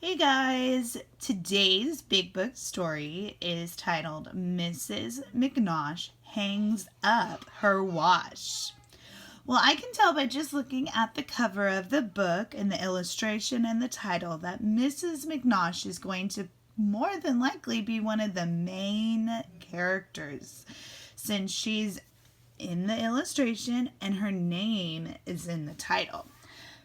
Hey guys, today's Big Book story is titled Mrs. McNosh Hangs Up Her Wash. Well, I can tell by just looking at the cover of the book and the illustration and the title that Mrs. McNosh is going to more than likely be one of the main characters since she's in the illustration and her name is in the title.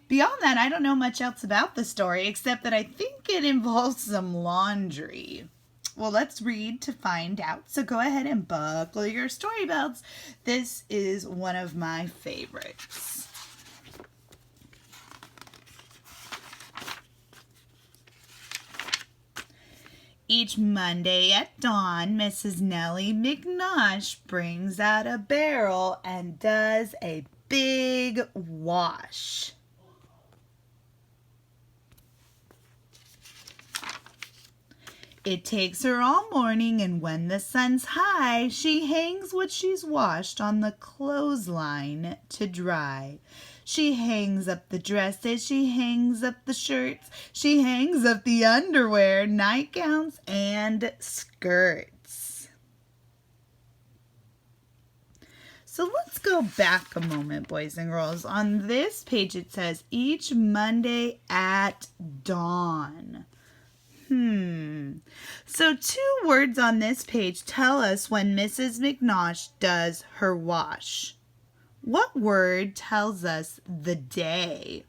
Beyond that, I don't know much else about the story except that I think it involves some laundry. Well, let's read to find out. So go ahead and buckle your story belts. This is one of my favorites. Each Monday at dawn, Mrs. Nellie McNosh brings out a barrel and does a big wash. It takes her all morning, and when the sun's high, she hangs what she's washed on the clothesline to dry. She hangs up the dresses, she hangs up the shirts, she hangs up the underwear, nightgowns, and skirts. So let's go back a moment, boys and girls. On this page it says, each Monday at dawn. So two words on this page tell us when Mrs. McNosh does her wash. What word tells us the day?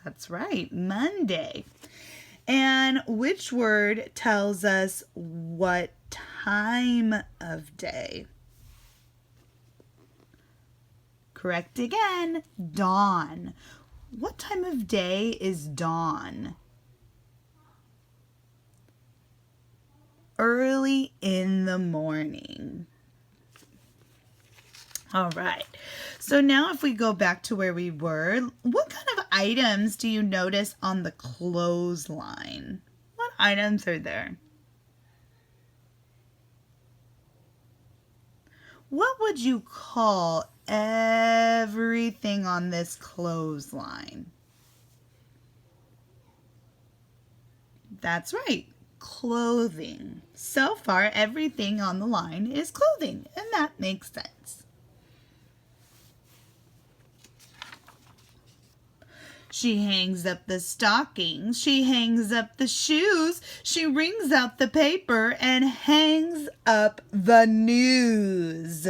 That's right, Monday. And which word tells us what time of day? Correct again, dawn. What time of day is dawn? Early in the morning. All right. So now if we go back to where we were, what kind of items do you notice on the clothesline? What items are there? What would you call everything on this clothesline? That's right. Clothing. So far, everything on the line is clothing, and that makes sense. She hangs up the stockings, she hangs up the shoes, she wrings out the paper and hangs up the news.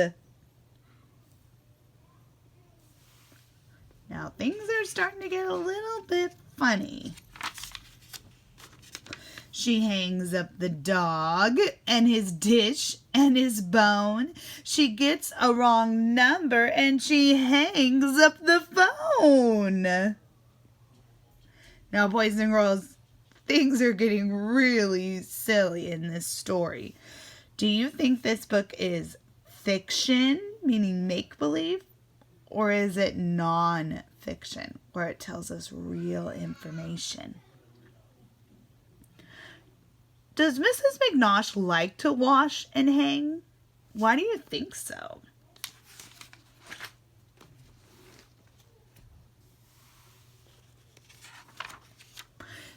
Now things are starting to get a little bit funny. She hangs up the dog and his dish and his bone. She gets a wrong number and she hangs up the phone. Now, boys and girls, things are getting really silly in this story. Do you think this book is fiction, meaning make-believe, or is it non-fiction, where it tells us real information? Does Mrs. McNosh like to wash and hang? Why do you think so?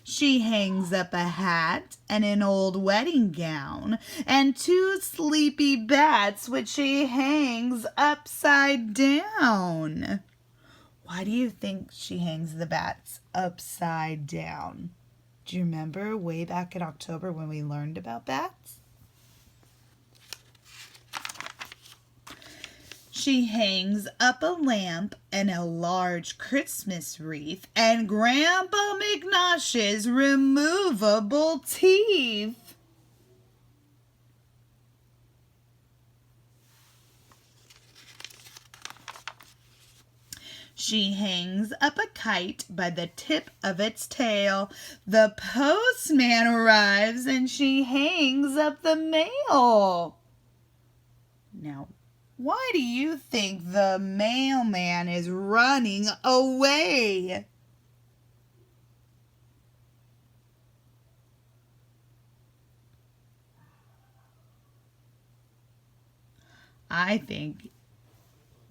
She hangs up a hat and an old wedding gown and two sleepy bats which she hangs upside down. Why do you think she hangs the bats upside down? Do you remember way back in October when we learned about bats? She hangs up a lamp and a large Christmas wreath and Grandpa McNosh's removable teeth. She hangs up a kite by the tip of its tail. The postman arrives and she hangs up the mail. Now, why do you think the mailman is running away? I think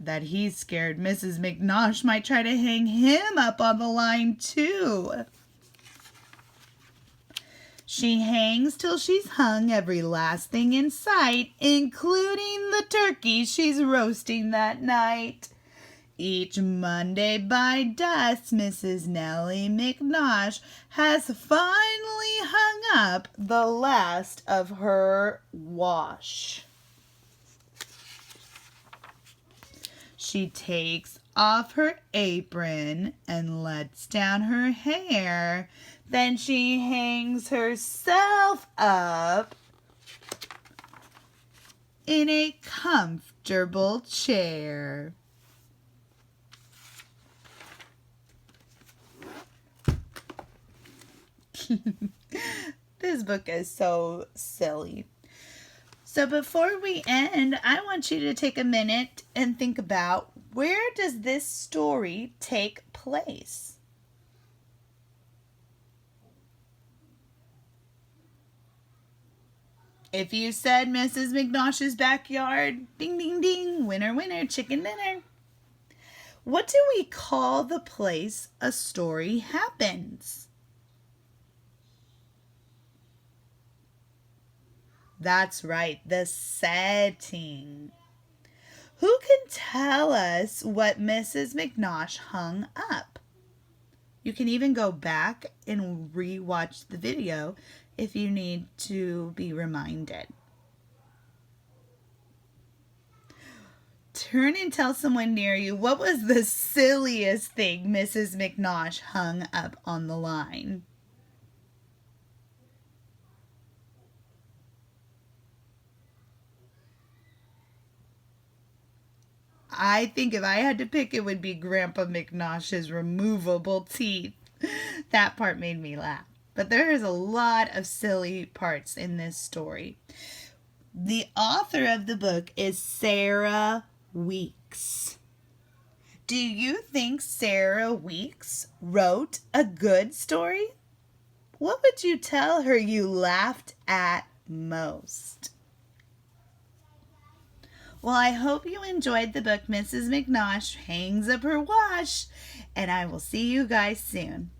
that he's scared Mrs. McNosh might try to hang him up on the line too. She hangs till she's hung every last thing in sight, including the turkey she's roasting that night. Each Monday by dusk, Mrs. Nellie McNosh has finally hung up the last of her wash. She takes off her apron and lets down her hair. Then she hangs herself up in a comfortable chair. This book is so silly. So before we end, I want you to take a minute and think about, where does this story take place? If you said Mrs. McNosh's backyard, ding, ding, ding, winner, winner, chicken dinner. What do we call the place a story happens? That's right, the setting. Who can tell us what Mrs. McNosh hung up? You can even go back and re-watch the video if you need to be reminded. Turn and tell someone near you, what was the silliest thing Mrs. McNosh hung up on the line? I think if I had to pick, it would be Grandpa McNosh's removable teeth. That part made me laugh. But there is a lot of silly parts in this story. The author of the book is Sarah Weeks. Do you think Sarah Weeks wrote a good story? What would you tell her you laughed at most? Well, I hope you enjoyed the book Mrs. McNosh Hangs Up Her Wash, and I will see you guys soon.